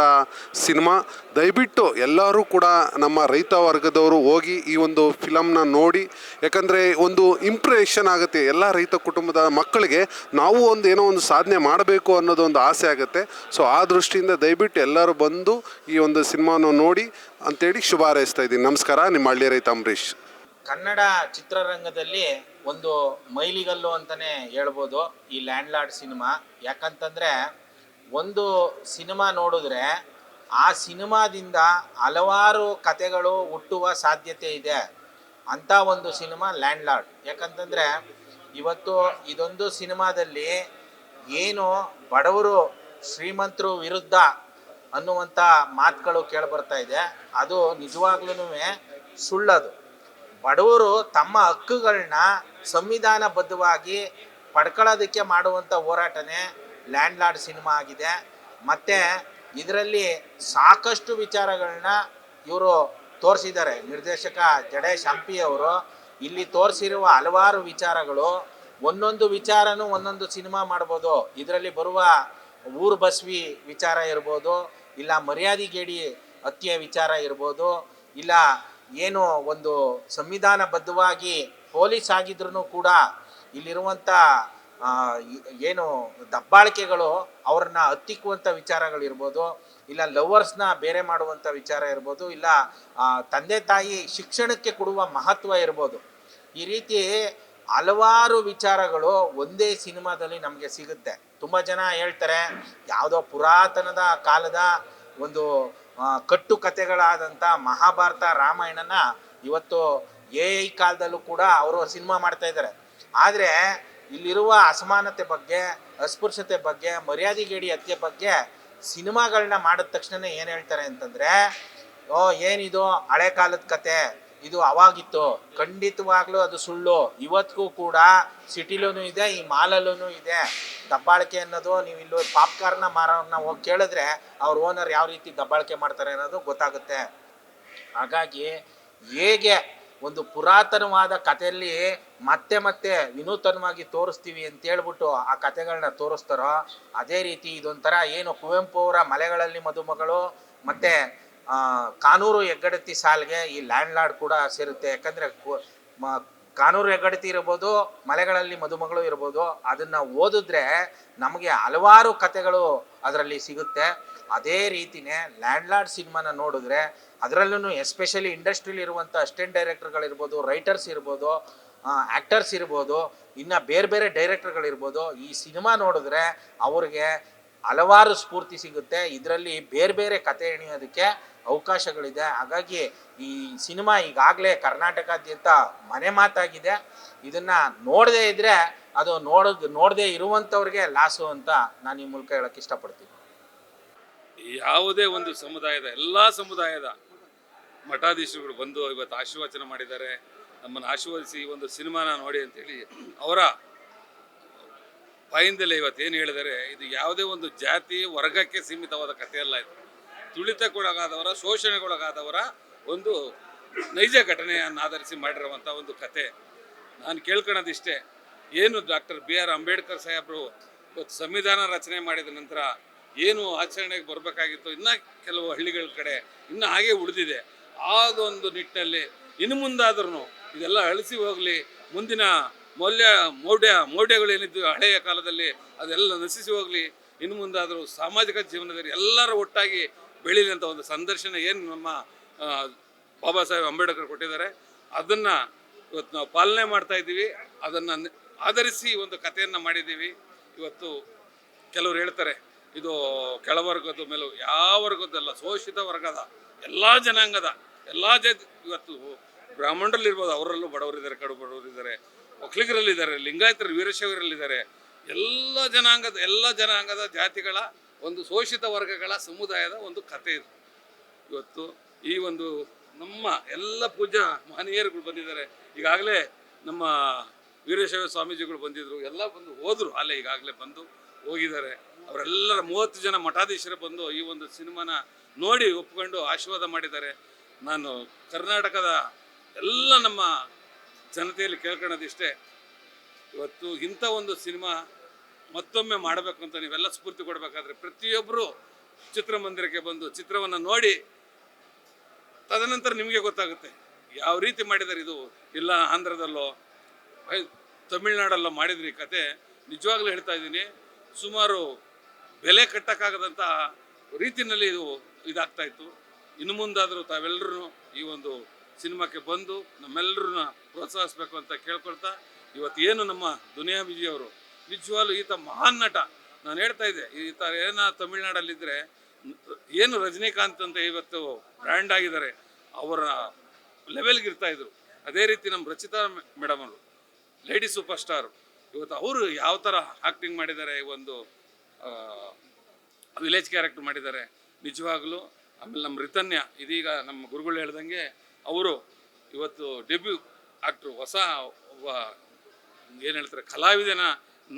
ಸಿನಿಮಾ. ದಯವಿಟ್ಟು ಎಲ್ಲರೂ ಕೂಡ ನಮ್ಮ ರೈತ ವರ್ಗದವರು ಹೋಗಿ ಈ ಒಂದು ಫಿಲಮ್ನ ನೋಡಿ, ಯಾಕಂದರೆ ಒಂದು ಇಂಪ್ರೆಷನ್ ಆಗುತ್ತೆ ಎಲ್ಲ ರೈತ ಕುಟುಂಬದ ಮಕ್ಕಳಿಗೆ. ನಾವು ಒಂದು ಏನೋ ಒಂದು ಸಾಧನೆ ಮಾಡಬೇಕು ಅನ್ನೋದು ಒಂದು ಆಸೆ ಆಗುತ್ತೆ. ಸೊ ಆ ದೃಷ್ಟಿಯಿಂದ ದಯವಿಟ್ಟು ಎಲ್ಲರೂ ಬಂದು ಈ ಒಂದು ಸಿನಿಮಾನ ನೋಡಿ ಅಂತೇಳಿ ಶುಭ ಹಾರೈಸ್ತಾ ಇದ್ದೀನಿ. ನಮಸ್ಕಾರ, ನಿಮ್ಮ ಹಳ್ಳಿ ರೈತ ಅಂಬರೀಷ್. ಕನ್ನಡ ಚಿತ್ರರಂಗದಲ್ಲಿ ಒಂದು ಮೈಲಿಗಲ್ಲು ಅಂತಲೇ ಹೇಳ್ಬೋದು ಈ ಲ್ಯಾಂಡ್ಲಾರ್ಡ್ ಸಿನಿಮಾ. ಯಾಕಂತಂದರೆ ಒಂದು ಸಿನಿಮಾ ನೋಡಿದ್ರೆ ಆ ಸಿನಿಮಾದಿಂದ ಹಲವಾರು ಕತೆಗಳು ಹುಟ್ಟುವ ಸಾಧ್ಯತೆ ಇದೆ ಅಂಥ ಒಂದು ಸಿನಿಮಾ ಲ್ಯಾಂಡ್ಲಾರ್ಡ್. ಯಾಕಂತಂದರೆ ಇವತ್ತು ಇದೊಂದು ಸಿನಿಮಾದಲ್ಲಿ ಏನು ಬಡವರು ಶ್ರೀಮಂತರು ವಿರುದ್ಧ ಅನ್ನುವಂಥ ಮಾತುಗಳು ಕೇಳಿಬರ್ತಾ ಇದೆ. ಅದು ನಿಜವಾಗ್ಲೂ ಸುಳ್ಳದು. ಬಡವರು ತಮ್ಮ ಹಕ್ಕುಗಳನ್ನ ಸಂವಿಧಾನಬದ್ಧವಾಗಿ ಪಡ್ಕೊಳ್ಳೋದಕ್ಕೆ ಮಾಡುವಂಥ ಹೋರಾಟನೇ ಲ್ಯಾಂಡ್ಲಾರ್ಡ್ ಸಿನಿಮಾ ಆಗಿದೆ. ಮತ್ತು ಇದರಲ್ಲಿ ಸಾಕಷ್ಟು ವಿಚಾರಗಳನ್ನ ಇವರು ತೋರಿಸಿದ್ದಾರೆ. ನಿರ್ದೇಶಕ ಜಡೇಶ್ ಹಂಪಿ ಅವರು ಇಲ್ಲಿ ತೋರಿಸಿರುವ ಹಲವಾರು ವಿಚಾರಗಳು, ಒಂದೊಂದು ವಿಚಾರನೂ ಒಂದೊಂದು ಸಿನಿಮಾ ಮಾಡ್ಬೋದು. ಇದರಲ್ಲಿ ಬರುವ ಊರು ಬಸ್ವಿ ವಿಚಾರ ಇರ್ಬೋದು, ಇಲ್ಲ ಮರ್ಯಾದೆಗೇಡಿ ಹತ್ಯೆ ವಿಚಾರ ಇರ್ಬೋದು, ಇಲ್ಲ ಏನು ಒಂದು ಸಂವಿಧಾನಬದ್ಧವಾಗಿ ಪೊಲೀಸ್ ಆಗಿದ್ರೂ ಕೂಡ ಇಲ್ಲಿರುವಂಥ ಏನು ದಬ್ಬಾಳಿಕೆಗಳು ಅವ್ರನ್ನ ಹತ್ತಿಕ್ಕುವಂಥ ವಿಚಾರಗಳಿರ್ಬೋದು, ಇಲ್ಲ ಲವರ್ಸ್ನ ಬೇರೆ ಮಾಡುವಂಥ ವಿಚಾರ ಇರ್ಬೋದು, ಇಲ್ಲ ತಂದೆ ತಾಯಿ ಶಿಕ್ಷಣಕ್ಕೆ ಕೊಡುವ ಮಹತ್ವ ಇರ್ಬೋದು. ಈ ರೀತಿ ಹಲವಾರು ವಿಚಾರಗಳು ಒಂದೇ ಸಿನಿಮಾದಲ್ಲಿ ನಮಗೆ ಸಿಗುತ್ತೆ. ತುಂಬ ಜನ ಹೇಳ್ತಾರೆ ಯಾವುದೋ ಪುರಾತನದ ಕಾಲದ ಒಂದು ಕಟ್ಟು ಕಥೆಗಳಾದಂಥ ಮಹಾಭಾರತ ರಾಮಾಯಣನ ಇವತ್ತು AI ಕಾಲದಲ್ಲೂ ಕೂಡ ಅವರು ಸಿನಿಮಾ ಮಾಡ್ತಾ ಇದ್ದಾರೆ. ಆದರೆ ಇಲ್ಲಿರುವ ಅಸಮಾನತೆ ಬಗ್ಗೆ, ಅಸ್ಪೃಶ್ಯತೆ ಬಗ್ಗೆ, ಮರ್ಯಾದೆಗೇಡಿ ಹತ್ಯೆ ಬಗ್ಗೆ ಸಿನಿಮಾಗಳನ್ನ ಮಾಡಿದ ತಕ್ಷಣ ಏನು ಹೇಳ್ತಾರೆ ಅಂತಂದರೆ, ಏನಿದು ಹಳೆ ಕಾಲದ ಕತೆ, ಇದು ಅವಾಗಿತ್ತು. ಖಂಡಿತವಾಗ್ಲೂ ಅದು ಸುಳ್ಳು. ಇವತ್ತಿಗೂ ಕೂಡ ಸಿಟಿಲೂ ಇದೆ, ಈ ಮಾಲಲ್ಲೂ ಇದೆ ದಬ್ಬಾಳಿಕೆ ಅನ್ನೋದು. ನೀವು ಇಲ್ಲಿ ಪಾಪ್ಕಾರ್ನ ಮಾರೋನ್ನ ಹೋಗಿ ಕೇಳಿದ್ರೆ ಅವ್ರ ಓನರ್ ಯಾವ ರೀತಿ ದಬ್ಬಾಳಿಕೆ ಮಾಡ್ತಾರೆ ಅನ್ನೋದು ಗೊತ್ತಾಗುತ್ತೆ. ಹಾಗಾಗಿ ಹೇಗೆ ಒಂದು ಪುರಾತನವಾದ ಕಥೆಯಲ್ಲಿ ಮತ್ತೆ ಮತ್ತೆ ವಿನೂತನವಾಗಿ ತೋರಿಸ್ತೀವಿ ಅಂತ ಹೇಳ್ಬಿಟ್ಟು ಆ ಕಥೆಗಳನ್ನ ತೋರಿಸ್ತಾರೋ, ಅದೇ ರೀತಿ ಇದೊಂಥರ ಏನು ಕುವೆಂಪು ಅವರ ಮಲೆಗಳಲ್ಲಿ ಮದುಮಗಳು ಮತ್ತು ಕಾನೂರು ಹೆಗ್ಗಡತಿ ಸಾಲ್ಗೆ ಈ ಲ್ಯಾಂಡ್ಲಾರ್ಡ್ ಕೂಡ ಸೇರುತ್ತೆ. ಯಾಕಂದರೆ ಕಾನೂರು ಹೆಗ್ಗಡತಿ ಇರ್ಬೋದು, ಮಲೆಗಳಲ್ಲಿ ಮದುಮಗಳು ಇರ್ಬೋದು, ಅದನ್ನು ಓದಿದ್ರೆ ನಮಗೆ ಹಲವಾರು ಕಥೆಗಳು ಅದರಲ್ಲಿ ಸಿಗುತ್ತೆ. ಅದೇ ರೀತಿಯೇ ಲ್ಯಾಂಡ್ಲಾರ್ಡ್ ಸಿನಿಮಾನ ನೋಡಿದ್ರೆ ಅದರಲ್ಲೂ ಎಸ್ಪೆಷಲಿ ಇಂಡಸ್ಟ್ರಿಲಿ ಇರುವಂಥ ಅಸಿಸ್ಟೆಂಟ್ ಡೈರೆಕ್ಟರ್ಗಳಿರ್ಬೋದು, ರೈಟರ್ಸ್ ಇರ್ಬೋದು, ಆ್ಯಕ್ಟರ್ಸ್ ಇರ್ಬೋದು, ಇನ್ನು ಬೇರೆ ಬೇರೆ ಡೈರೆಕ್ಟರ್ಗಳಿರ್ಬೋದು, ಈ ಸಿನಿಮಾ ನೋಡಿದ್ರೆ ಅವ್ರಿಗೆ ಹಲವಾರು ಸ್ಫೂರ್ತಿ ಸಿಗುತ್ತೆ. ಇದರಲ್ಲಿ ಬೇರೆ ಬೇರೆ ಕತೆ ಎಣಿಯೋದಕ್ಕೆ ಅವಕಾಶಗಳಿದೆ. ಹಾಗಾಗಿ ಈ ಸಿನಿಮಾ ಈಗಾಗಲೇ ಕರ್ನಾಟಕಾದ್ಯಂತ ಮನೆ ಮಾತಾಗಿದೆ. ಇದನ್ನು ನೋಡದೇ ಇದ್ದರೆ ಅದು ನೋಡದೇ ಇರುವಂಥವ್ರಿಗೆ ಲಾಸು ಅಂತ ನಾನು ಈ ಮೂಲಕ ಹೇಳೋಕ್ಕೆ ಇಷ್ಟಪಡ್ತೀನಿ. ಯಾವುದೇ ಒಂದು ಸಮುದಾಯದ, ಎಲ್ಲ ಸಮುದಾಯದ ಮಠಾಧೀಶರುಗಳು ಬಂದು ಇವತ್ತು ಆಶೀರ್ವಚನ ಮಾಡಿದ್ದಾರೆ. ನಮ್ಮನ್ನು ಆಶೀರ್ವದಿಸಿ ಒಂದು ಸಿನಿಮಾನ ನೋಡಿ ಅಂತೇಳಿ ಅವರ ಬಾಯಿಂದಲೇ ಇವತ್ತೇನು ಹೇಳಿದರೆ, ಇದು ಯಾವುದೇ ಒಂದು ಜಾತಿ ವರ್ಗಕ್ಕೆ ಸೀಮಿತವಾದ ಕಥೆಯಲ್ಲ. ಇದು ತುಳಿತಕ್ಕೊಳಗಾದವರ, ಶೋಷಣೆಗೊಳಗಾದವರ ಒಂದು ನೈಜ ಘಟನೆಯನ್ನು ಆಧರಿಸಿ ಮಾಡಿರುವಂಥ ಒಂದು ಕತೆ. ನಾನು ಕೇಳ್ಕೊಳ್ಳೋದಿಷ್ಟೇ, ಏನು ಡಾಕ್ಟರ್ BR ಅಂಬೇಡ್ಕರ್ ಸಾಹೇಬರು ಇವತ್ತು ಸಂವಿಧಾನ ರಚನೆ ಮಾಡಿದ ನಂತರ ಏನು ಆಚರಣೆಗೆ ಬರಬೇಕಾಗಿತ್ತು ಇನ್ನೂ ಕೆಲವು ಹಳ್ಳಿಗಳ ಕಡೆ ಇನ್ನೂ ಹಾಗೆ ಉಳಿದಿದೆ. ಅದೊಂದು ನಿಟ್ಟಿನಲ್ಲಿ ಇನ್ನು ಮುಂದಾದ್ರೂ ಇದೆಲ್ಲ ಅಳಿಸಿ ಹೋಗಲಿ, ಮುಂದಿನ ಮೌಢ್ಯಗಳೇನಿದ್ದು ಹಳೆಯ ಕಾಲದಲ್ಲಿ ಅದೆಲ್ಲ ನಶಿಸಿ ಹೋಗಲಿ, ಇನ್ನು ಮುಂದಾದರೂ ಸಾಮಾಜಿಕ ಜೀವನದಲ್ಲಿ ಎಲ್ಲರ ಒಟ್ಟಾಗಿ ಬೆಳೀಲಿ ಅಂತ ಒಂದು ಸಂದರ್ಶನ ಏನು ನಮ್ಮ ಬಾಬಾ ಸಾಹೇಬ್ ಅಂಬೇಡ್ಕರ್ ಕೊಟ್ಟಿದ್ದಾರೆ ಅದನ್ನು ಇವತ್ತು ನಾವು ಪಾಲನೆ ಮಾಡ್ತಾ ಇದ್ದೀವಿ. ಅದನ್ನು ಆಧರಿಸಿ ಒಂದು ಕಥೆಯನ್ನು ಮಾಡಿದ್ದೀವಿ. ಇವತ್ತು ಕೆಲವರು ಹೇಳ್ತಾರೆ ಇದು ಕೆಳವರ್ಗದ ಮೇಲೂ, ಯಾವ ವರ್ಗದ್ದಲ್ಲ, ಶೋಷಿತ ವರ್ಗದ ಎಲ್ಲ ಜನಾಂಗದ ಎಲ್ಲ ಇವತ್ತು ಬ್ರಾಹ್ಮಣರಲ್ಲಿರ್ಬೋದು, ಅವರಲ್ಲೂ ಬಡವರಿದ್ದಾರೆ, ಕಡು ಬಡವರಿದ್ದಾರೆ, ಒಕ್ಕಲಿಗರಲ್ಲಿದ್ದಾರೆ, ಲಿಂಗಾಯತರು, ವೀರಶೈವರಲ್ಲಿದ್ದಾರೆ. ಎಲ್ಲ ಜನಾಂಗದ ಜಾತಿಗಳ ಒಂದು ಶೋಷಿತ ವರ್ಗಗಳ ಸಮುದಾಯದ ಒಂದು ಕಥೆ ಇದು. ಇವತ್ತು ಈ ಒಂದು ನಮ್ಮ ಎಲ್ಲ ಪೂಜ್ಯ ಮಹನೀಯರುಗಳು ಬಂದಿದ್ದಾರೆ. ಈಗಾಗಲೇ ನಮ್ಮ ವೀರಶೈವ ಸ್ವಾಮೀಜಿಗಳು ಬಂದಿದ್ದರು, ಎಲ್ಲ ಬಂದು ಹೋದರು, ಅಲ್ಲೇ ಈಗಾಗಲೇ ಬಂದು ಹೋಗಿದ್ದಾರೆ. ಅವರೆಲ್ಲರ 30 ಜನ ಮಠಾಧೀಶರು ಬಂದು ಈ ಒಂದು ಸಿನಿಮಾನ ನೋಡಿ ಒಪ್ಕೊಂಡು ಆಶೀರ್ವಾದ ಮಾಡಿದ್ದಾರೆ. ನಾನು ಕರ್ನಾಟಕದ ಎಲ್ಲ ನಮ್ಮ ಜನತೆಯಲ್ಲಿ ಕೇಳ್ಕೊಳ್ಳೋದಿಷ್ಟೇ, ಇವತ್ತು ಇಂಥ ಒಂದು ಸಿನಿಮಾ ಮತ್ತೊಮ್ಮೆ ಮಾಡಬೇಕು ಅಂತ ನೀವೆಲ್ಲ ಸ್ಫೂರ್ತಿ ಕೊಡಬೇಕಾದ್ರೆ ಪ್ರತಿಯೊಬ್ಬರು ಚಿತ್ರಮಂದಿರಕ್ಕೆ ಬಂದು ಚಿತ್ರವನ್ನು ನೋಡಿ ತದನಂತರ ನಿಮಗೆ ಗೊತ್ತಾಗುತ್ತೆ ಯಾವ ರೀತಿ ಮಾಡಿದ್ದಾರೆ. ಇದು ಇಲ್ಲ ಆಂಧ್ರದಲ್ಲೋ ತಮಿಳ್ನಾಡಲ್ಲೋ ಮಾಡಿದ್ರಿ ಕತೆ. ನಿಜವಾಗ್ಲೂ ಹೇಳ್ತಾ ಇದ್ದೀನಿ, ಸುಮಾರು ಬೆಲೆ ಕಟ್ಟಕ್ಕಾಗದಂಥ ರೀತಿಯಲ್ಲಿ ಇದಾಗ್ತಾ ಇತ್ತು. ಇನ್ನು ಮುಂದಾದರೂ ತಾವೆಲ್ಲರೂ ಈ ಒಂದು ಸಿನಿಮಾಕ್ಕೆ ಬಂದು ನಮ್ಮೆಲ್ಲರನ್ನ ಪ್ರೋತ್ಸಾಹಿಸಬೇಕು ಅಂತ ಕೇಳ್ಕೊಳ್ತಾ, ಇವತ್ತು ಏನು ನಮ್ಮ ದುನಿಯಾ ವಿಜಯವರು ನಿಜವಾಗ್ಲೂ ಈತ ಮಹಾನ್ ನಟ. ನಾನು ಹೇಳ್ತಾ ಇದ್ದೆ, ಈತ ತಮಿಳ್ನಾಡಲ್ಲಿದ್ದರೆ ಏನು ರಜನಿಕಾಂತ್ ಅಂತ ಇವತ್ತು ಬ್ರ್ಯಾಂಡ್ ಆಗಿದ್ದಾರೆ, ಅವರ ಲೆವೆಲ್ಗೆ ಇರ್ತಾಯಿದ್ರು. ಅದೇ ರೀತಿ ನಮ್ಮ ರಚಿತಾ ಮೇಡಮ್ ಅವರು ಲೇಡಿ ಸೂಪರ್ ಸ್ಟಾರ್, ಇವತ್ತು ಅವರು ಯಾವ ಥರ ಆ್ಯಕ್ಟಿಂಗ್ ಮಾಡಿದ್ದಾರೆ, ಒಂದು ವಿಲೇಜ್ ಕ್ಯಾರೆಕ್ಟರ್ ಮಾಡಿದ್ದಾರೆ ನಿಜವಾಗ್ಲೂ. ಆಮೇಲೆ ನಮ್ಮ ರಿತನ್ಯ, ಇದೀಗ ನಮ್ಮ ಗುರುಗಳು ಹೇಳ್ದಂಗೆ ಅವರು ಇವತ್ತು ಡೆಬ್ಯೂ ಆಕ್ಟ್ರು, ಹೊಸ ಒಬ್ಬ ಏನು ಹೇಳ್ತಾರೆ ಕಲಾವಿದನ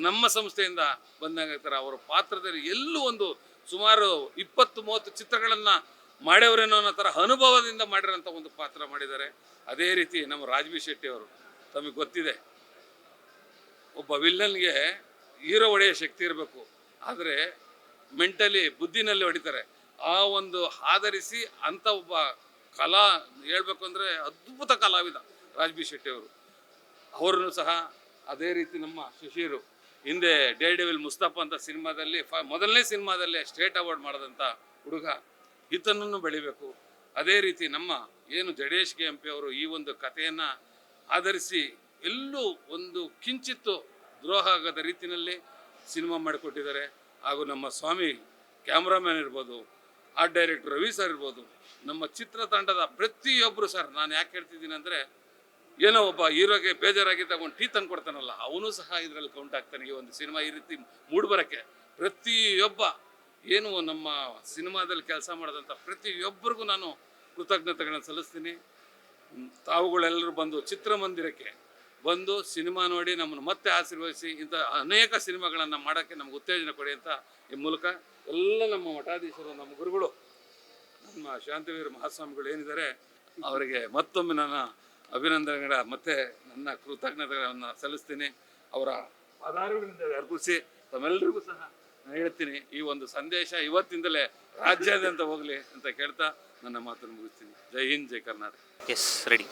ನಮ್ಮ ಸಂಸ್ಥೆಯಿಂದ ಬಂದಂಗಾಗ್ತಾರೆ. ಅವರ ಪಾತ್ರದಲ್ಲಿ ಎಲ್ಲೂ ಒಂದು ಸುಮಾರು 20-30 ಚಿತ್ರಗಳನ್ನು ಮಾಡ್ಯವರೇನೋ ಅನ್ನೋ ಥರ ಅನುಭವದಿಂದ ಮಾಡಿರೋಂಥ ಒಂದು ಪಾತ್ರ ಮಾಡಿದ್ದಾರೆ. ಅದೇ ರೀತಿ ನಮ್ಮ ರಾಜ್ಬಿ ಶೆಟ್ಟಿ ಅವರು, ತಮಗೆ ಗೊತ್ತಿದೆ, ಒಬ್ಬ ವಿಲ್ಲನ್ಗೆ ಹೀರೋ ಹೊಡೆಯೋ ಶಕ್ತಿ ಇರಬೇಕು, ಆದರೆ ಮೆಂಟಲಿ ಬುದ್ಧಿನಲ್ಲಿ ಹೊಡಿತಾರೆ. ಆ ಒಂದು ಆಧರಿಸಿ ಅಂಥ ಒಬ್ಬ ಹೇಳ್ಬೇಕು ಅಂದರೆ ಅದ್ಭುತ ಕಲಾವಿದ ರಾಜ್ಬಿ ಶೆಟ್ಟಿ ಅವರು. ಅವರನ್ನು ಸಹ ಅದೇ ರೀತಿ ನಮ್ಮ ಶಿಶಿರು, ಹಿಂದೆ ಡೇ ಡೆವಿಲ್ ಮುಸ್ತಫಾ ಅಂತ ಸಿನಿಮಾದಲ್ಲಿ ಮೊದಲನೇ ಸಿನಿಮಾದಲ್ಲೇ ಸ್ಟೇಟ್ ಅವಾರ್ಡ್ ಮಾಡಿದಂಥ ಹುಡುಗ, ಈತನನ್ನು ಬೆಳಿಬೇಕು. ಅದೇ ರೀತಿ ನಮ್ಮ ಏನು ಜಡೇಶ್ KMP ಅವರು ಈ ಒಂದು ಕಥೆಯನ್ನು ಆಧರಿಸಿ ಎಲ್ಲೂ ಒಂದು ಕಿಂಚಿತ್ತು ದ್ರೋಹ ಆಗದ ರೀತಿಯಲ್ಲಿ ಸಿನಿಮಾ ಮಾಡಿಕೊಟ್ಟಿದ್ದಾರೆ. ಹಾಗೂ ನಮ್ಮ ಸ್ವಾಮಿ ಕ್ಯಾಮ್ರಾಮ್ಯಾನ್ ಇರ್ಬೋದು, ಆರ್ಟ್ ಡೈರೆಕ್ಟರ್ ರವಿ ಸರ್ ಇರ್ಬೋದು, ನಮ್ಮ ಚಿತ್ರತಂಡದ ಪ್ರತಿಯೊಬ್ಬರು ಸರ್. ನಾನು ಯಾಕೆ ಹೇಳ್ತಿದ್ದೀನಿ ಅಂದರೆ, ಏನೋ ಒಬ್ಬ ಹೀರೋಗೆ ಬೇಜಾರಾಗಿದ್ದಾಗ ಒಂದು ಟೀ ತಂದು ಕೊಡ್ತಾನಲ್ಲ, ಅವನು ಸಹ ಇದರಲ್ಲಿ ಕೌಂಟ್ ಆಗ್ತಾನೆ. ಈ ಒಂದು ಸಿನಿಮಾ ಈ ರೀತಿ ಮೂಡ್ಬರೋಕ್ಕೆ ಪ್ರತಿಯೊಬ್ಬ ಏನು ನಮ್ಮ ಸಿನಿಮಾದಲ್ಲಿ ಕೆಲಸ ಮಾಡಿದಂಥ ಪ್ರತಿಯೊಬ್ಬರಿಗೂ ನಾನು ಕೃತಜ್ಞತೆಗಳನ್ನು ಸಲ್ಲಿಸ್ತೀನಿ. ತಾವುಗಳೆಲ್ಲರೂ ಬಂದು ಚಿತ್ರಮಂದಿರಕ್ಕೆ ಬಂದು ಸಿನಿಮಾ ನೋಡಿ ನಮ್ಮನ್ನು ಮತ್ತೆ ಆಶೀರ್ವದಿಸಿ ಇಂಥ ಅನೇಕ ಸಿನಿಮಾಗಳನ್ನು ಮಾಡೋಕ್ಕೆ ನಮ್ಗೆ ಉತ್ತೇಜನ ಕೊಡಿ ಅಂತ ಈ ಮೂಲಕ ಎಲ್ಲ ನಮ್ಮ ಮಠಾಧೀಶರು, ನಮ್ಮ ಗುರುಗಳು, ನಮ್ಮ ಶಾಂತವೀರ ಮಹಾಸ್ವಾಮಿಗಳು ಏನಿದ್ದಾರೆ ಅವರಿಗೆ ಮತ್ತೊಮ್ಮೆ ನನ್ನ ಅಭಿನಂದನೆಗಳ ಮತ್ತು ನನ್ನ ಕೃತಜ್ಞತೆಗಳನ್ನು ಸಲ್ಲಿಸ್ತೀನಿ. ಅವರ ಪದಾರ್ವಗಳಿಂದ ಅರ್ಪಿಸಿ ತಮ್ಮೆಲ್ಲರಿಗೂ ಸಹ ನಾನು ಹೇಳ್ತೀನಿ, ಈ ಒಂದು ಸಂದೇಶ ಇವತ್ತಿಂದಲೇ ರಾಜ್ಯಾದ್ಯಂತ ಹೋಗಲಿ ಅಂತ ಕೇಳ್ತಾ ನನ್ನ ಮಾತನ್ನು ಮುಗಿಸ್ತೀನಿ. ಜೈ ಹಿಂದ್, ಜೈ ಕರ್ನಾಟಕ. Yes, ready.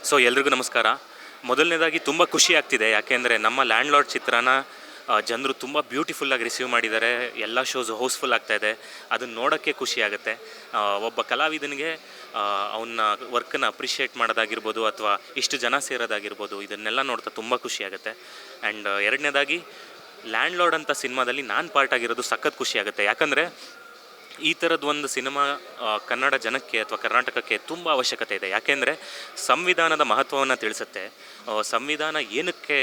ಸೊ ಎಲ್ರಿಗೂ ನಮಸ್ಕಾರ. ಮೊದಲನೇದಾಗಿ ತುಂಬ ಖುಷಿ ಆಗ್ತಿದೆ, ಯಾಕೆಂದರೆ ನಮ್ಮ ಲ್ಯಾಂಡ್ ಲಾರ್ಡ್ ಚಿತ್ರನ ಜನರು ತುಂಬ ಬ್ಯೂಟಿಫುಲ್ಲಾಗಿ ರಿಸೀವ್ ಮಾಡಿದ್ದಾರೆ. ಎಲ್ಲ ಶೋಸ್ ಹೌಸ್ಫುಲ್ ಆಗ್ತಾಯಿದೆ, ಅದನ್ನು ನೋಡೋಕ್ಕೆ ಖುಷಿ ಆಗುತ್ತೆ. ಒಬ್ಬ ಕಲಾವಿದನಿಗೆ ಅವನ್ನ ವರ್ಕನ್ನು ಅಪ್ರಿಷಿಯೇಟ್ ಮಾಡೋದಾಗಿರ್ಬೋದು ಅಥವಾ ಇಷ್ಟು ಜನ ಸೇರೋದಾಗಿರ್ಬೋದು, ಇದನ್ನೆಲ್ಲ ನೋಡ್ತಾ ತುಂಬ ಖುಷಿ ಆಗುತ್ತೆ. ಆ್ಯಂಡ್ ಎರಡನೇದಾಗಿ ಲ್ಯಾಂಡ್ ಲಾರ್ಡ್ ಅಂತ ಸಿನಿಮಾದಲ್ಲಿ ನಾನು ಪಾರ್ಟ್ ಆಗಿರೋದು ಸಖತ್ ಖುಷಿ ಆಗುತ್ತೆ. ಯಾಕಂದರೆ ಈ ಥರದ್ದು ಒಂದು ಸಿನಿಮಾ ಕನ್ನಡ ಜನಕ್ಕೆ ಅಥವಾ ಕರ್ನಾಟಕಕ್ಕೆ ತುಂಬ ಅವಶ್ಯಕತೆ ಇದೆ. ಯಾಕೆಂದರೆ ಸಂವಿಧಾನದ ಮಹತ್ವವನ್ನು ತಿಳಿಸುತ್ತೆ. ಸಂವಿಧಾನ ಏನಕ್ಕೆ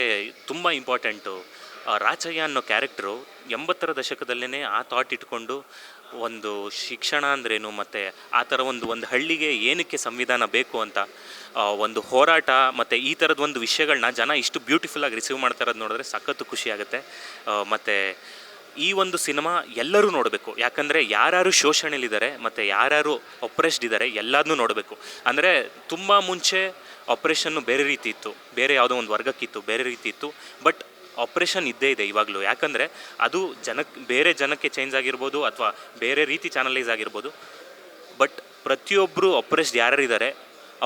ತುಂಬ ಇಂಪಾರ್ಟೆಂಟು. ರಾಚಯ್ಯ ಅನ್ನೋ ಕ್ಯಾರೆಕ್ಟ್ರು 80ರ ದಶಕದಲ್ಲೇ ಆ ಥಾಟ್ ಇಟ್ಕೊಂಡು ಒಂದು ಶಿಕ್ಷಣ ಅಂದ್ರೇನು ಮತ್ತು ಆ ಥರ ಒಂದು ಹಳ್ಳಿಗೆ ಏನಕ್ಕೆ ಸಂವಿಧಾನ ಬೇಕು ಅಂತ ಒಂದು ಹೋರಾಟ ಮತ್ತು ಈ ಥರದ ಒಂದು ವಿಷಯಗಳನ್ನ ಜನ ಇಷ್ಟು ಬ್ಯೂಟಿಫುಲ್ಲಾಗಿ ರಿಸೀವ್ ಮಾಡ್ತಾ ಇರೋದು ನೋಡಿದ್ರೆ ಸಖತ್ತು ಖುಷಿಯಾಗುತ್ತೆ. ಮತ್ತು ಈ ಒಂದು ಸಿನಿಮಾ ಎಲ್ಲರೂ ನೋಡಬೇಕು. ಯಾಕಂದರೆ ಯಾರ್ಯಾರು ಶೋಷಣೆಯಲ್ಲಿದ್ದಾರೆ ಮತ್ತು ಯಾರ್ಯಾರು ಅಪ್ರೆಸ್ಡ್ ಇದ್ದಾರೆ ಎಲ್ಲದನ್ನೂ ನೋಡಬೇಕು. ಅಂದರೆ ತುಂಬ ಮುಂಚೆ ಆಪ್ರೇಷನ್ನು ಬೇರೆ ರೀತಿ ಇತ್ತು, ಬೇರೆ ಯಾವುದೋ ಒಂದು ವರ್ಗಕ್ಕಿತ್ತು, ಬೇರೆ ರೀತಿ ಇತ್ತು. ಬಟ್ ಆಪ್ರೇಷನ್ ಇದ್ದೇ ಇದೆ ಇವಾಗಲೂ, ಯಾಕಂದರೆ ಅದು ಬೇರೆ ಜನಕ್ಕೆ ಚೇಂಜ್ ಆಗಿರ್ಬೋದು ಅಥವಾ ಬೇರೆ ರೀತಿ ಚಾನಲೈಸ್ ಆಗಿರ್ಬೋದು. ಬಟ್ ಪ್ರತಿಯೊಬ್ಬರು ಆಪ್ರೆಸ್ಡ್ ಯಾರ್ಯಾರಿದ್ದಾರೆ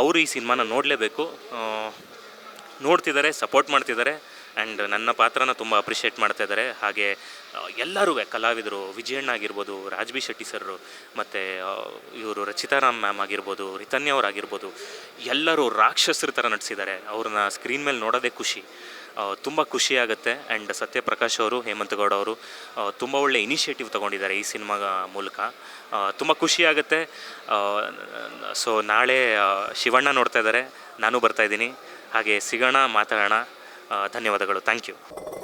ಅವರು ಈ ಸಿನಿಮಾನ ನೋಡಲೇಬೇಕು. ನೋಡ್ತಿದ್ದಾರೆ, ಸಪೋರ್ಟ್ ಮಾಡ್ತಿದ್ದಾರೆ ಆ್ಯಂಡ್ ನನ್ನ ಪಾತ್ರನ ತುಂಬ ಅಪ್ರಿಷಿಯೇಟ್ ಮಾಡ್ತಾ ಇದ್ದಾರೆ. ಹಾಗೆ ಎಲ್ಲರೂ ಕಲಾವಿದರು, ವಿಜಯಣ್ಣ ಆಗಿರ್ಬೋದು, ರಾಜ್ ಬಿ ಶೆಟ್ಟಿ ಸರ್, ಮತ್ತು ಇವರು ರಚಿತಾರಾಮ್ ಮ್ಯಾಮ್ ಆಗಿರ್ಬೋದು, ರಿತನ್ಯ ಅವರಾಗಿರ್ಬೋದು, ಎಲ್ಲರೂ ರಾಕ್ಷಸರ ಥರ ನಟಿಸಿದ್ದಾರೆ. ಅವ್ರನ್ನ ಸ್ಕ್ರೀನ್ ಮೇಲೆ ನೋಡೋದೇ ಖುಷಿ, ತುಂಬ ಖುಷಿಯಾಗುತ್ತೆ. ಆ್ಯಂಡ್ ಸತ್ಯಪ್ರಕಾಶ್ ಅವರು, ಹೇಮಂತ್ ಗೌಡ ಅವರು ತುಂಬ ಒಳ್ಳೆ ಇನಿಷಿಯೇಟಿವ್ ತೊಗೊಂಡಿದ್ದಾರೆ ಈ ಸಿನಿಮಾ ಮೂಲಕ. ತುಂಬ ಖುಷಿಯಾಗುತ್ತೆ. ಸೊ ನಾಳೆ ಶಿವಣ್ಣ ನೋಡ್ತಾ ಇದ್ದಾರೆ, ನಾನು ಬರ್ತಾಯಿದ್ದೀನಿ. ಹಾಗೆ ಸಿಗೋಣ, ಮಾತಾಡೋಣ. ಧನ್ಯವಾದಗಳು. Thank you.